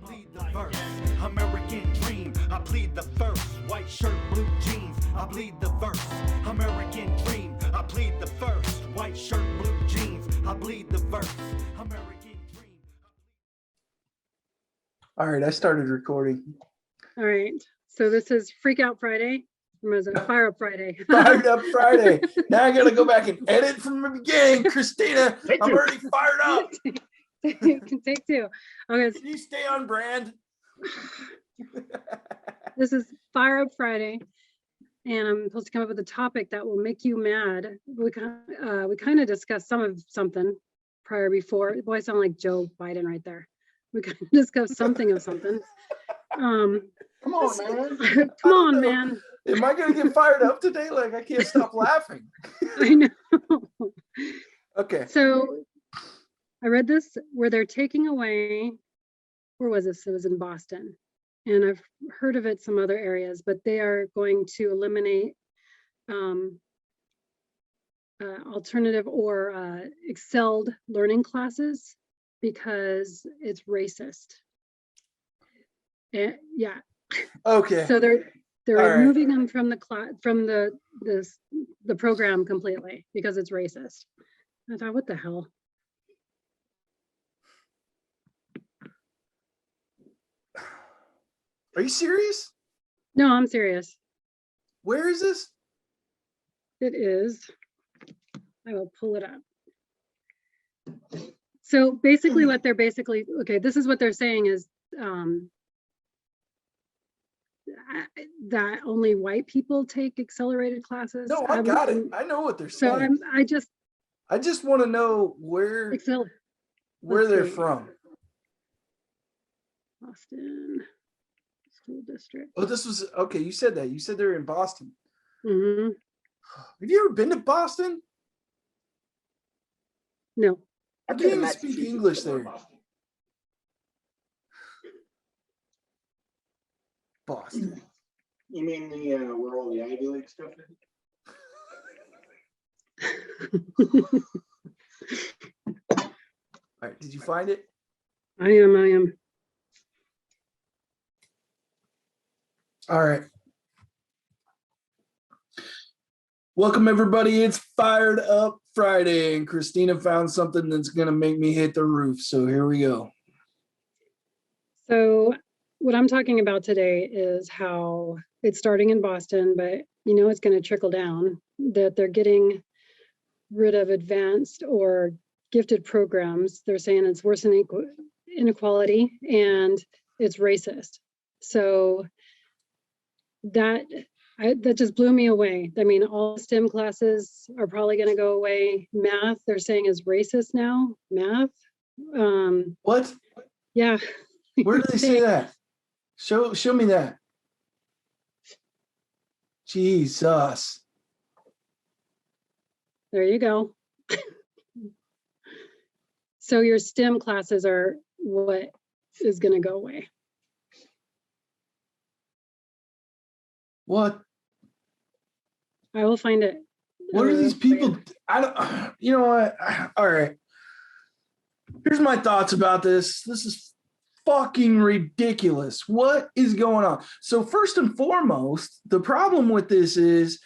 plead the first, American dream. I plead the first, white shirt, blue jeans. I plead the first, American dream. I plead the first, white shirt, blue jeans. I plead the first, American dream. All right, I started recording. All right, so this is Freak Out Friday. Or was it Fire Up Friday? Fired up Friday. Now I gotta go back and edit from the beginning. Christina, I'm already fired up. You can take two. Okay, Can you stay on brand? this is Fire Up Friday, and I'm supposed to come up with a topic that will make you mad. We kind of discussed something prior before. Boy, I sound like Joe Biden right there. We kind of discussed something of something. Come on, man. Come on, man. Am I gonna get fired up today? Like I can't stop laughing. I know. Okay. So I read this where they're taking away, where was this? It was in Boston. And I've heard of it some other areas, but they are going to eliminate alternative or excelled learning classes because it's racist. And, yeah. Okay. So they're All removing them from the class, from the program completely because it's racist. I thought, what the hell? Are you serious? No, I'm serious. Where is this? It is. I will pull it up. So basically what they're okay, this is what they're saying is that only white people take accelerated classes. No, I got it. I know what they're saying. So I just want to know where they're from. Boston School District. Oh, this was okay. You said that. You said they're in Boston. Mm-hmm. Have you ever been to Boston? No. I can't even speak English there. Boston. You mean the where all the Ivy League stuff is? All right, did you find it? I am. All right. Welcome everybody. It's Fired Up Friday, and Christina found something that's gonna make me hit the roof. So here we go. So what I'm talking about today is how it's starting in Boston, but you know it's going to trickle down, that they're getting rid of advanced or gifted programs. They're saying it's worsening inequality and it's racist. So that just blew me away. I mean, all STEM classes are probably going to go away. Math, they're saying is racist now. Math. What? Yeah. Where do they say that? Show me that. Jesus. There you go. So your STEM classes are what is going to go away. What? I will find it. What are these people? I don't. You know what? All right. Here's my thoughts about this. This is fucking ridiculous. What is going on? So first and foremost, the problem with this is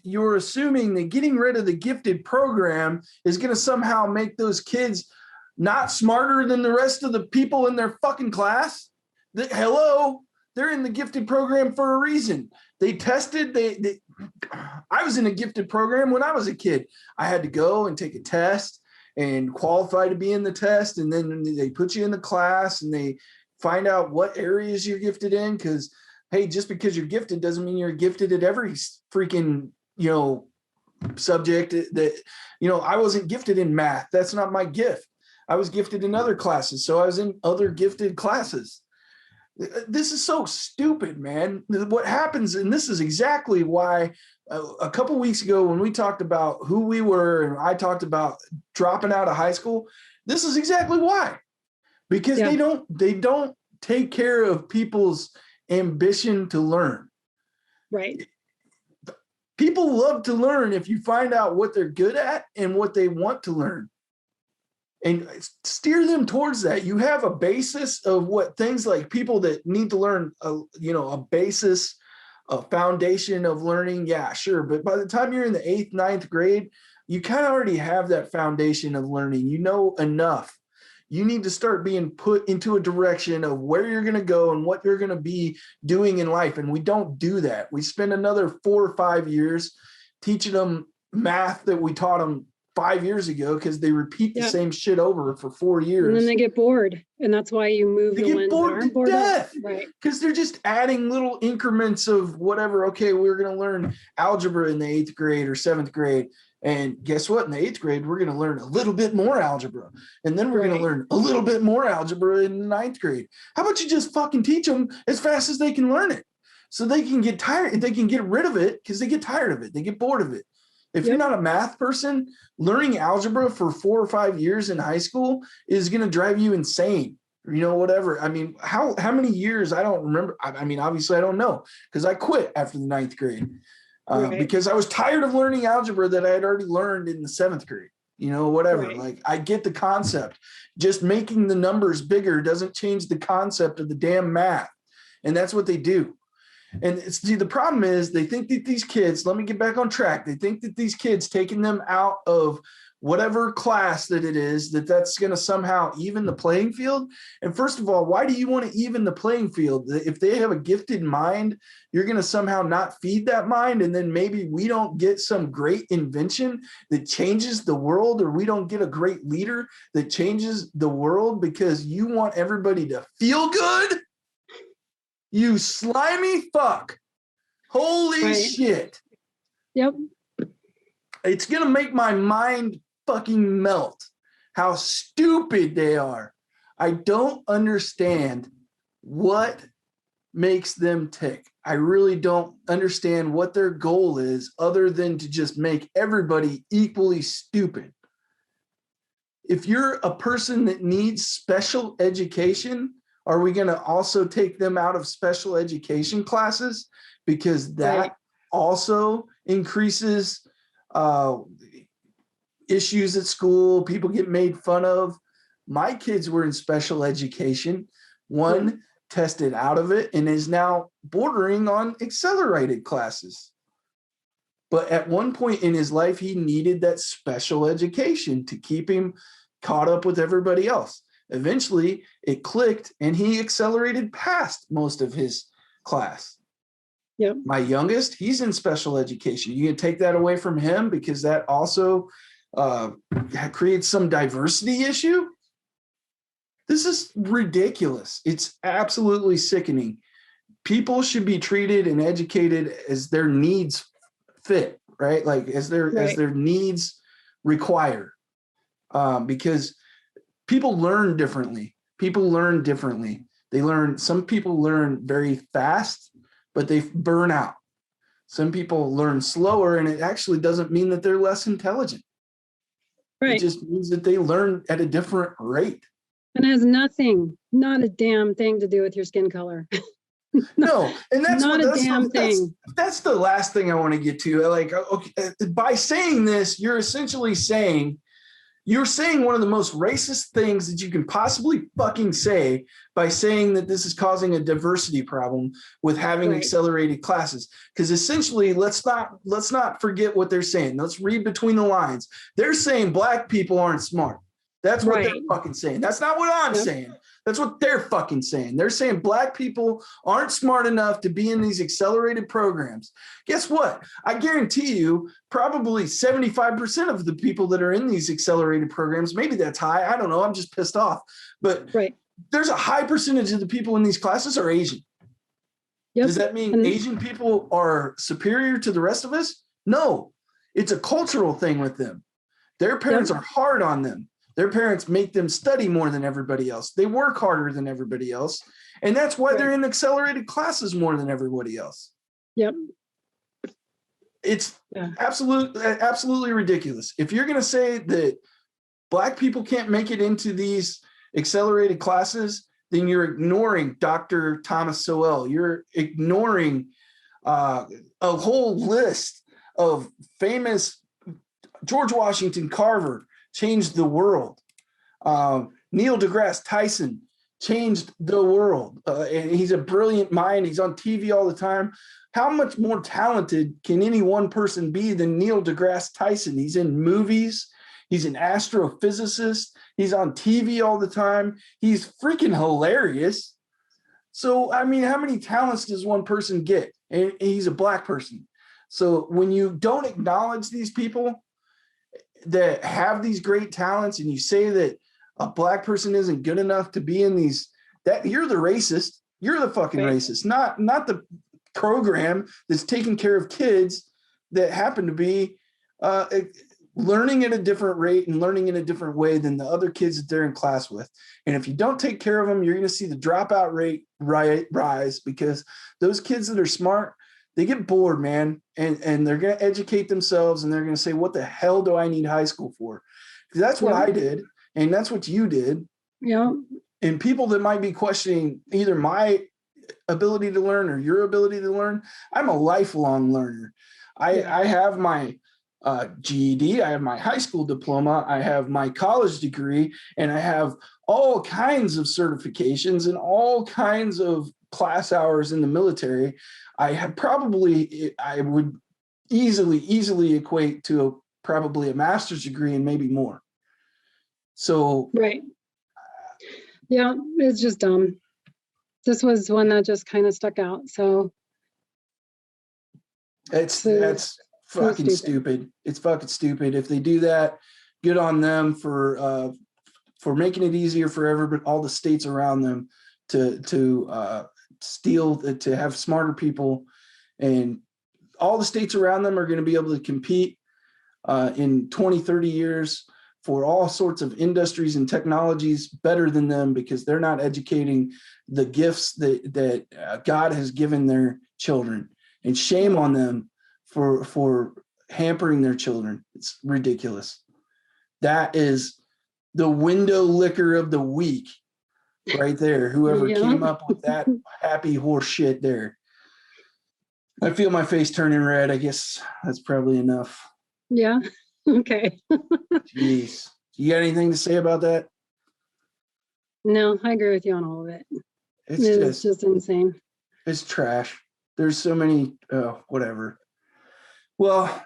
you're assuming that getting rid of the gifted program is going to somehow make those kids not smarter than the rest of the people in their fucking class. Hello, they're in the gifted program for a reason. They tested. I was in a gifted program when I was a kid. I had to go and take a test and qualify to be in the test, and then they put you in the class and they find out what areas you're gifted in, because hey, just because you're gifted doesn't mean you're gifted at every freaking subject. That I wasn't gifted in math. That's not my gift. I was gifted in other classes, so I was in other gifted classes. This is so stupid, man. What happens, and this is exactly why a couple weeks ago when we talked about who we were and I talked about dropping out of high school, this is exactly why. Because they don't take care of people's ambition to learn. Right. People love to learn if you find out what they're good at and what they want to learn. and steer them towards that. You have a basis of what things like people that need to learn, a basis, a foundation of learning. Yeah, sure. But by the time you're in the 8th, 9th grade, you kind of already have that foundation of learning. You know enough. You need to start being put into a direction of where you're going to go and what you're going to be doing in life. And we don't do that. We spend another 4 or 5 years teaching them math that we taught them 5 years ago because they repeat the same shit over for 4 years. And then they get bored. And that's why you move the ones that aren't bored up. Right. Because they're just adding little increments of whatever. Okay, we're going to learn algebra in the 8th grade or 7th grade. And guess what? In the 8th grade, we're going to learn a little bit more algebra. And then we're going to learn a little bit more algebra in the 9th grade. How about you just fucking teach them as fast as they can learn it? So they can get tired. They can get rid of it because they get tired of it. They get bored of it. If you're not a math person, learning algebra for 4 or 5 years in high school is going to drive you insane. Whatever. I mean, how many years? I don't remember. I mean, obviously I don't know because I quit after the 9th grade. Because I was tired of learning algebra that I had already learned in the 7th grade, whatever. Right. Like, I get the concept. Just making the numbers bigger doesn't change the concept of the damn math. And that's what they do. And see, the problem is they think that these kids, let me get back on track. They think that these kids taking them out of whatever class that it is, that's going to somehow even the playing field. And first of all, why do you want to even the playing field? If they have a gifted mind, you're going to somehow not feed that mind. And then maybe we don't get some great invention that changes the world, or we don't get a great leader that changes the world because you want everybody to feel good. You slimy fuck. Holy shit. Yep. It's going to make my mind fucking melt how stupid they are. I don't understand what makes them tick. I really don't understand what their goal is other than to just make everybody equally stupid. If you're a person that needs special education, are we going to also take them out of special education classes? Because that also increases issues at school. People get made fun of. My kids were in special education. One tested out of it and is now bordering on accelerated classes. But at one point in his life, he needed that special education to keep him caught up with everybody else. Eventually, it clicked and he accelerated past most of his class. Yep. My youngest, he's in special education. You can take that away from him because that also creates some diversity issue. This is ridiculous. It's absolutely sickening. People should be treated and educated as their needs fit, right? Like as their needs require. Because people learn differently. Some people learn very fast, but they burn out. Some people learn slower, and it actually doesn't mean that they're less intelligent. Right. It just means that they learn at a different rate. And it has not a damn thing to do with your skin color. No, and that's thing. That's the last thing I want to get to. Like, okay, by saying this, you're essentially saying one of the most racist things that you can possibly fucking say by saying that this is causing a diversity problem with having accelerated classes. Because essentially, let's not forget what they're saying. Let's read between the lines. They're saying black people aren't smart. That's what they're fucking saying. That's not what I'm saying. That's what they're fucking saying. They're saying black people aren't smart enough to be in these accelerated programs. Guess what? I guarantee you probably 75% of the people that are in these accelerated programs, maybe that's high. I don't know. I'm just pissed off. But there's a high percentage of the people in these classes are Asian. Yep. Does that mean Asian people are superior to the rest of us? No. It's a cultural thing with them. Their parents are hard on them. Their parents make them study more than everybody else. They work harder than everybody else. And that's why they're in accelerated classes more than everybody else. Yep. It's absolutely ridiculous. If you're going to say that black people can't make it into these accelerated classes, then you're ignoring Dr. Thomas Sowell. You're ignoring a whole list of famous George Washington Carver changed the world. Neil deGrasse Tyson changed the world. And he's a brilliant mind. He's on TV all the time. How much more talented can any one person be than Neil deGrasse Tyson? He's in movies. He's an astrophysicist. He's on TV all the time. He's freaking hilarious. So, I mean, how many talents does one person get? And he's a Black person. So when you don't acknowledge these people that have these great talents and you say that a Black person isn't good enough to be in these, that you're the racist. You're the fucking racist, not the program that's taking care of kids that happen to be learning at a different rate and learning in a different way than the other kids that they're in class with. And if you don't take care of them, you're going to see the dropout rate rise, because those kids that are smart, they get bored, man, and they're going to educate themselves, and they're going to say, what the hell do I need high school for? Because that's what I did, and that's what you did. Yeah. And people that might be questioning either my ability to learn or your ability to learn, I'm a lifelong learner. I have my GED, I have my high school diploma, I have my college degree, and I have all kinds of certifications and all kinds of class hours in the military. I would easily equate to probably a master's degree and maybe more. So right. Yeah, it's just dumb. This was one that just kind of stuck out. So that's fucking stupid. It's fucking stupid. If they do that, good on them for making it easier for all the states around them to have smarter people, and all the states around them are going to be able to compete in 20, 30 years for all sorts of industries and technologies better than them, because they're not educating the gifts that God has given their children. And shame on them for hampering their children. It's ridiculous. That is the window licker of the week right there. Whoever came up with that happy horse shit there. I feel my face turning red. I guess that's probably enough. Yeah. Okay. Jeez. You got anything to say about that? No, I agree with you on all of it. It's just insane. It's trash. There's so many, whatever. Well,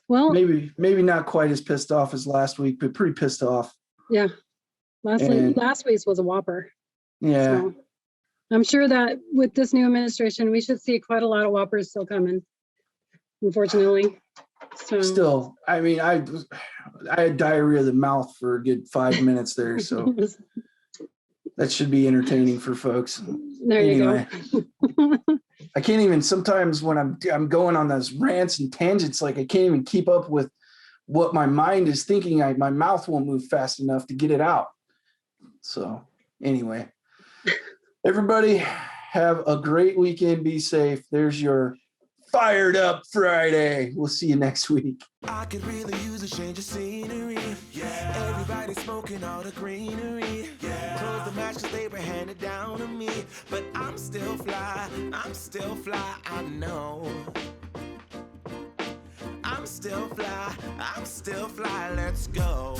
maybe not quite as pissed off as last week, but pretty pissed off. Yeah. Last week's was a whopper. Yeah. So I'm sure that with this new administration, we should see quite a lot of whoppers still coming, unfortunately. So still, I mean, I had diarrhea of the mouth for a good 5 minutes there, so that should be entertaining for folks. There you go. I can't even, sometimes when I'm going on those rants and tangents, like I can't even keep up with what my mind is thinking. My mouth won't move fast enough to get it out. So anyway, everybody have a great weekend. Be safe. There's your Fired Up Friday. We'll see you next week. I could really use a change of scenery. Yeah. Everybody smoking all the greenery. Yeah. Close the match 'cause they were handed down to me. But I'm still fly, I know. I'm still fly, let's go.